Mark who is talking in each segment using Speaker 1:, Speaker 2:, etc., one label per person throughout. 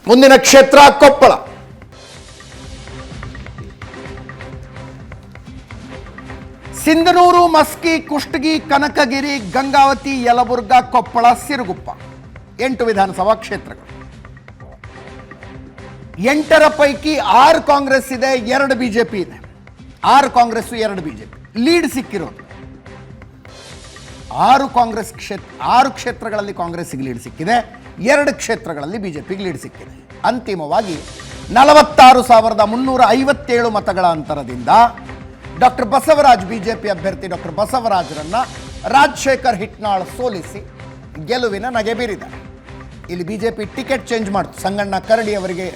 Speaker 1: ಮುಂದಿನ ಕ್ಷೇತ್ರ ಕೊಪ್ಪಳ. ಸಿಂಧನೂರು, ಮಸ್ಕಿ, ಕುಷ್ಟಗಿ, ಕನಕಗಿರಿ, ಗಂಗಾವತಿ, ಯಲಬುರ್ಗಾ, ಕೊಪ್ಪಳ, ಸಿರುಗುಪ್ಪ 8 ವಿಧಾನಸಭಾ ಕ್ಷೇತ್ರಗಳು. 8ರ ಪೈಕಿ 6 ಕಾಂಗ್ರೆಸ್ ಇದೆ, 2 ಬಿಜೆಪಿ ಇದೆ. 6 ಕಾಂಗ್ರೆಸ್ 2 ಬಿಜೆಪಿ. ಲೀಡ್ ಸಿಕ್ಕಿರೋದು 6 ಕ್ಷೇತ್ರಗಳಲ್ಲಿ ಕಾಂಗ್ರೆಸ್ಗೆ ಲೀಡ್ ಸಿಕ್ಕಿದೆ, 2 ಕ್ಷೇತ್ರಗಳಲ್ಲಿ ಬಿಜೆಪಿಗೆ ಲೀಡ್ ಸಿಕ್ಕಿದೆ. ಅಂತಿಮವಾಗಿ 46,357 ಮತಗಳ ಅಂತರದಿಂದ ಡಾಕ್ಟರ್ ಬಸವರಾಜ್, ಬಿಜೆಪಿ ಅಭ್ಯರ್ಥಿ ಡಾಕ್ಟರ್ ಬಸವರಾಜರನ್ನ ರಾಜಶೇಖರ್ ಹಿಟ್ನಾಳ್ ಸೋಲಿಸಿ ಗೆಲುವಿನ ನಗೆ ಬೀರಿದ್ದಾರೆ. ಇಲ್ಲಿ ಬಿಜೆಪಿ ಟಿಕೆಟ್ ಚೇಂಜ್ ಮಾಡಿತು. ಸಂಗಣ್ಣ ಕರಡಿ ಅವರಿಗೆ,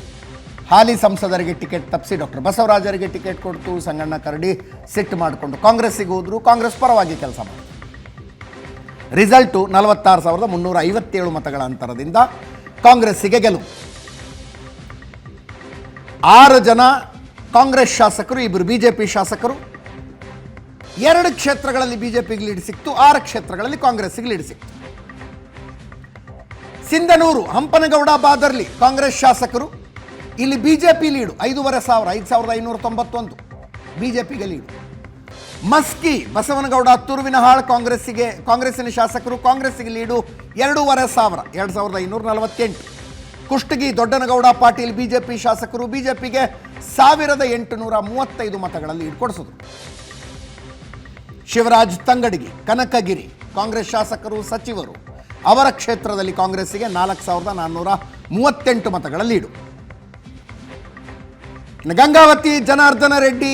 Speaker 1: ಹಾಲಿ ಸಂಸದರಿಗೆ ಟಿಕೆಟ್ ತಪ್ಪಿಸಿ ಡಾಕ್ಟರ್ ಬಸವರಾಜರಿಗೆ ಟಿಕೆಟ್ ಕೊಡ್ತು. ಸಂಗಣ್ಣ ಕರಡಿ ಸಿಟ್ಟು ಮಾಡಿಕೊಂಡು ಕಾಂಗ್ರೆಸ್ಸಿಗೆ ಹೋದ್ರು, ಕಾಂಗ್ರೆಸ್ ಪರವಾಗಿ ಕೆಲಸ ಮಾಡಿದ್ರು. ರಿಸಲ್ಟು 46,357 ಮತಗಳ ಅಂತರದಿಂದ ಕಾಂಗ್ರೆಸ್ಸಿಗೆ ಗೆಲುವು. 6 ಜನ ಕಾಂಗ್ರೆಸ್ ಶಾಸಕರು, 2 ಬಿಜೆಪಿ ಶಾಸಕರು. 2 ಕ್ಷೇತ್ರಗಳಲ್ಲಿ ಬಿಜೆಪಿಗೆ ಲೀಡ್ ಸಿಕ್ತು, 6 ಕ್ಷೇತ್ರಗಳಲ್ಲಿ ಕಾಂಗ್ರೆಸ್ಸಿಗೆ ಲೀಡ್ ಸಿಕ್ತು. ಸಿಂಧನೂರು, ಹಂಪನಗೌಡ, ಬಾದರ್ಲಿ ಕಾಂಗ್ರೆಸ್ ಶಾಸಕರು. ಇಲ್ಲಿ ಬಿಜೆಪಿ ಲೀಡು 5,591 ಬಿಜೆಪಿಗೆ ಲೀಡು. ಮಸ್ಕಿ, ಬಸವನಗೌಡ, ತುರುವಿನಹಾಳ್ ಕಾಂಗ್ರೆಸ್ಸಿನ ಶಾಸಕರು, ಕಾಂಗ್ರೆಸ್ಸಿಗೆ ಲೀಡು 2,500 2,548. ಕುಷ್ಟಗಿ, ದೊಡ್ಡನಗೌಡ ಪಾಟೀಲ್ ಬಿಜೆಪಿ ಶಾಸಕರು, ಬಿಜೆಪಿಗೆ 1,835 ಮತಗಳಲ್ಲಿ ಲೀಡ್ ಕೊಡಿಸಿದ್ರು. ಶಿವರಾಜ್ ತಂಗಡಗಿ, ಕನಕಗಿರಿ ಕಾಂಗ್ರೆಸ್ ಶಾಸಕರು, ಸಚಿವರು, ಅವರ ಕ್ಷೇತ್ರದಲ್ಲಿ ಕಾಂಗ್ರೆಸ್ಸಿಗೆ 4,438 ಮತಗಳ ಲೀಡು. ಗಂಗಾವತಿ, ಜನಾರ್ದನ ರೆಡ್ಡಿ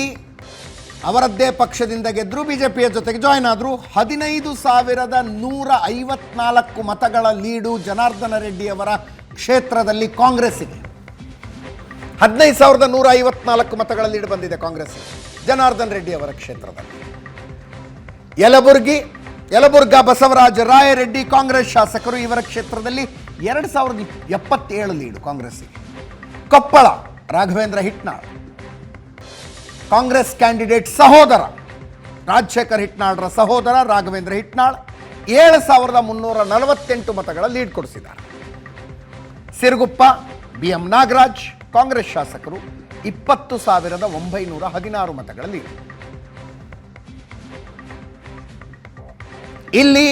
Speaker 1: ಅವರದ್ದೇ ಪಕ್ಷದಿಂದ ಗೆದ್ದರು, ಬಿಜೆಪಿಯ ಜೊತೆಗೆ ಜಾಯ್ನ್ ಆದರು. 15,154 ಮತಗಳ ಲೀಡು ಜನಾರ್ದನ ರೆಡ್ಡಿ ಅವರ ಕ್ಷೇತ್ರದಲ್ಲಿ ಕಾಂಗ್ರೆಸ್ಸಿಗೆ. 15,154 ಮತಗಳ ಲೀಡ್ ಬಂದಿದೆ ಕಾಂಗ್ರೆಸ್ಸಿಗೆ ಜನಾರ್ದನ್ ರೆಡ್ಡಿ ಅವರ ಕ್ಷೇತ್ರದಲ್ಲಿ. ಯಲಬುರ್ಗಾ, ಬಸವರಾಜ ರಾಯರೆಡ್ಡಿ ಕಾಂಗ್ರೆಸ್ ಶಾಸಕರು, ಇವರ ಕ್ಷೇತ್ರದಲ್ಲಿ 2,077 ಲೀಡು ಕಾಂಗ್ರೆಸ್ಸಿಗೆ. ಕೊಪ್ಪಳ, ರಾಘವೇಂದ್ರ ಹಿಟ್ನಾಳ್ ಕಾಂಗ್ರೆಸ್ ಕ್ಯಾಂಡಿಡೇಟ್ ಸಹೋದರ, ರಾಜಶೇಖರ್ ಹಿಟ್ನಾಳ್ರ ಸಹೋದರ ರಾಘವೇಂದ್ರ ಹಿಟ್ನಾಳ್ 7,348 ಮತಗಳ ಲೀಡ್ ಕೊಡಿಸಿದ್ದಾರೆ. ಸಿರುಗುಪ್ಪ, BM ನಾಗರಾಜ್ ಕಾಂಗ್ರೆಸ್ ಶಾಸಕರು 20,916 ಮತಗಳ ಲೀಡ್. ಇಲ್ಲಿ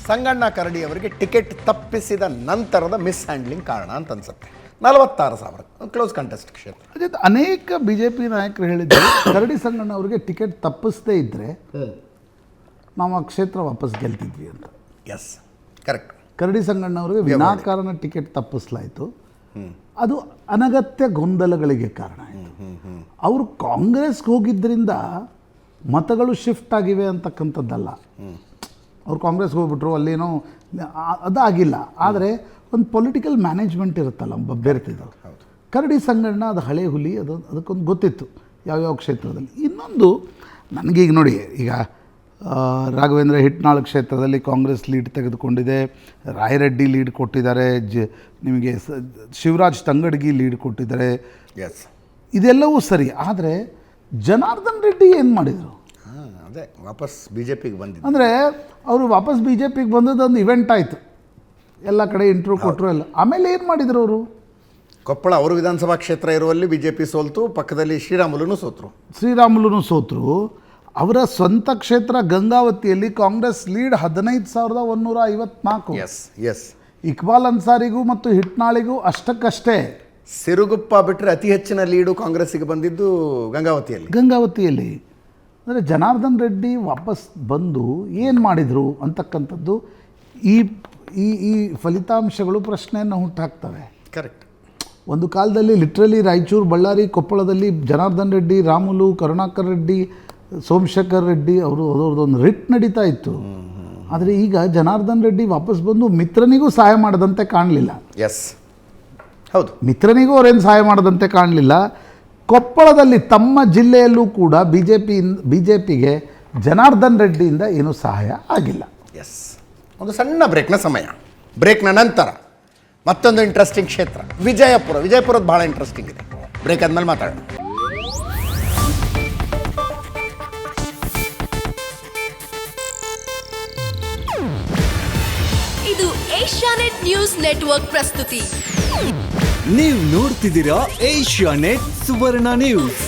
Speaker 1: ಸಂಗಣ್ಣ ಕರಡಿ ಅವರಿಗೆ ಟಿಕೆಟ್ ತಪ್ಪಿಸಿದ ನಂತರದ ಮಿಸ್ ಹ್ಯಾಂಡ್ಲಿಂಗ್ ಕಾರಣ ಅಂತ ಅನ್ಸುತ್ತೆ. 46,000 ಕ್ಲೋಸ್ ಕಂಟೆಸ್ಟ್ ಕ್ಷೇತ್ರ.
Speaker 2: ಅದೇ ಅನೇಕ ಬಿಜೆಪಿ ನಾಯಕರು ಹೇಳಿದ್ರು, ಕರಡಿ ಸಂಗಣ್ಣ ಅವರಿಗೆ ಟಿಕೆಟ್ ತಪ್ಪಿಸದೇ ಇದ್ದರೆ ನಾವು ಆ ಕ್ಷೇತ್ರ ವಾಪಸ್ ಗೆಲ್ತಿದ್ವಿ ಅಂತ.
Speaker 1: S, correct.
Speaker 2: ಕರಡಿ ಸಂಗಣ್ಣ ಅವರಿಗೆ ವಿನಾಕಾರಣ ಟಿಕೆಟ್ ತಪ್ಪಿಸಲಾಯಿತು. ಅದು ಅನಗತ್ಯ ಗೊಂದಲಗಳಿಗೆ ಕಾರಣ ಆಯಿತು. ಅವರು ಕಾಂಗ್ರೆಸ್ಗೆ ಹೋಗಿದ್ದರಿಂದ ಮತಗಳು ಶಿಫ್ಟ್ ಆಗಿವೆ ಅಂತಕ್ಕಂಥದ್ದಲ್ಲ. ಅವ್ರು ಕಾಂಗ್ರೆಸ್ಗೆ ಹೋಗ್ಬಿಟ್ರು, ಅಲ್ಲೇನೋ ಅದಾಗಿಲ್ಲ. ಆದರೆ ಒಂದು ಪೊಲಿಟಿಕಲ್ ಮ್ಯಾನೇಜ್ಮೆಂಟ್ ಇರುತ್ತಲ್ಲ ಒಬ್ಬ ಅಭ್ಯರ್ಥಿದು. ಕರಡಿ ಸಂಗಣ್ಣ ಅದು ಹಳೆ ಹುಲಿ, ಅದಕ್ಕೊಂದು ಗೊತ್ತಿತ್ತು ಯಾವ್ಯಾವ ಕ್ಷೇತ್ರದಲ್ಲಿ. ಇನ್ನೊಂದು ನನಗೀಗ ನೋಡಿ, ಈಗ ರಾಘವೇಂದ್ರ ಹಿಟ್ನಾಳ್ ಕ್ಷೇತ್ರದಲ್ಲಿ ಕಾಂಗ್ರೆಸ್ ಲೀಡ್ ತೆಗೆದುಕೊಂಡಿದೆ, ರಾಯರೆಡ್ಡಿ ಲೀಡ್ ಕೊಟ್ಟಿದ್ದಾರೆ, ನಿಮಗೆ ಶಿವರಾಜ್ ತಂಗಡಗಿ ಲೀಡ್ ಕೊಟ್ಟಿದ್ದಾರೆ.
Speaker 1: ಎಸ್,
Speaker 2: ಇದೆಲ್ಲವೂ ಸರಿ. ಆದರೆ ಜನಾರ್ದನ್ ರೆಡ್ಡಿ ಏನು ಮಾಡಿದರು?
Speaker 1: ಅದೇ ವಾಪಸ್ ಬಿಜೆಪಿಗೆ ಬಂದಿದ್ದು.
Speaker 2: ಅಂದರೆ ಅವರು ವಾಪಸ್ ಬಿಜೆಪಿಗೆ ಬಂದದ್ದೊಂದು ಇವೆಂಟ್ ಆಯಿತು, ಎಲ್ಲ ಕಡೆ ಇಂಟ್ರ್ಯೂ ಕೊಟ್ಟರು ಎಲ್ಲ. ಆಮೇಲೆ ಏನು ಮಾಡಿದರು ಅವರು?
Speaker 1: ಕೊಪ್ಪಳ ಅವರು ವಿಧಾನಸಭಾ ಕ್ಷೇತ್ರ ಇರುವಲ್ಲಿ ಬಿಜೆಪಿ ಸೋಲ್ತು, ಪಕ್ಕದಲ್ಲಿ ಶ್ರೀರಾಮುಲು ಸೋತರು. ಅವರ ಸ್ವಂತ ಕ್ಷೇತ್ರ ಗಂಗಾವತಿಯಲ್ಲಿ ಕಾಂಗ್ರೆಸ್ ಲೀಡ್ 15,154. ಎಸ್ ಎಸ್.
Speaker 2: ಇಕ್ಬಾಲ್ ಅನ್ಸಾರಿಗೂ ಮತ್ತು ಹಿಟ್ನಾಳಿಗೂ ಅಷ್ಟಕ್ಕಷ್ಟೇ.
Speaker 1: ಸಿರುಗುಪ್ಪ ಬಿಟ್ಟರೆ ಅತಿ ಹೆಚ್ಚಿನ ಲೀಡು ಕಾಂಗ್ರೆಸ್ಸಿಗೆ ಬಂದಿದ್ದು
Speaker 2: ಗಂಗಾವತಿಯಲ್ಲಿ. ಅಂದರೆ ಜನಾರ್ದನ್ ರೆಡ್ಡಿ ವಾಪಸ್ ಬಂದು ಏನು ಮಾಡಿದರು ಅಂತಕ್ಕಂಥದ್ದು ಈ ಈ ಈ ಫಲಿತಾಂಶಗಳು ಪ್ರಶ್ನೆಯನ್ನು ಹುಟ್ಟಾಕ್ತವೆ.
Speaker 1: ಕರೆಕ್ಟ್.
Speaker 2: ಒಂದು ಕಾಲದಲ್ಲಿ ಲಿಟ್ರಲಿ ರಾಯಚೂರು, ಬಳ್ಳಾರಿ, ಕೊಪ್ಪಳದಲ್ಲಿ ಜನಾರ್ದನ್ ರೆಡ್ಡಿ, ರಾಮುಲು, ಕರುಣಾಕರ್ ರೆಡ್ಡಿ, ಸೋಮಶೇಖರ್ ರೆಡ್ಡಿ ಅವ್ರದ್ದೊಂದು ರಿಟ್ ನಡೀತಾ ಇತ್ತು. ಆದರೆ ಈಗ ಜನಾರ್ದನ್ ರೆಡ್ಡಿ ವಾಪಸ್ ಬಂದು ಮಿತ್ರನಿಗೂ ಸಹಾಯ ಮಾಡದಂತೆ ಕಾಣಲಿಲ್ಲ.
Speaker 1: ಎಸ್, ಹೌದು,
Speaker 2: ಮಿತ್ರನಿಗೂ ಅವರೇನು ಸಹಾಯ ಮಾಡದಂತೆ ಕಾಣಲಿಲ್ಲ. ಕೊಪ್ಪಳದಲ್ಲಿ ತಮ್ಮ ಜಿಲ್ಲೆಯಲ್ಲೂ ಕೂಡ ಬಿಜೆಪಿಗೆ ಜನಾರ್ದನ್ ರೆಡ್ಡಿಯಿಂದ ಏನೂ ಸಹಾಯ ಆಗಿಲ್ಲ.
Speaker 1: ಎಸ್. ಒಂದು ಸಣ್ಣ ಬ್ರೇಕ್ನ ಸಮಯ. ಬ್ರೇಕ್ನ ನಂತರ ಮತ್ತೊಂದು ಇಂಟ್ರೆಸ್ಟಿಂಗ್ ಕ್ಷೇತ್ರ ವಿಜಯಪುರದ ಭಾಳ ಇಂಟ್ರೆಸ್ಟಿಂಗ್ ಇದೆ. ಬ್ರೇಕ್ ಆದಮೇಲೆ ಮಾತಾಡೋಣ.
Speaker 3: ಇದು ಏಷ್ಯಾ ಏಷ್ಯಾನೆಟ್ ನ್ಯೂಸ್ ನೆಟ್ವರ್ಕ್ ಪ್ರಸ್ತುತಿ.
Speaker 4: ನೀವು ನೋಡ್ತಿದ್ದೀರಾ ಏಷ್ಯಾನೆಟ್ ಸುವರ್ಣ ನ್ಯೂಸ್.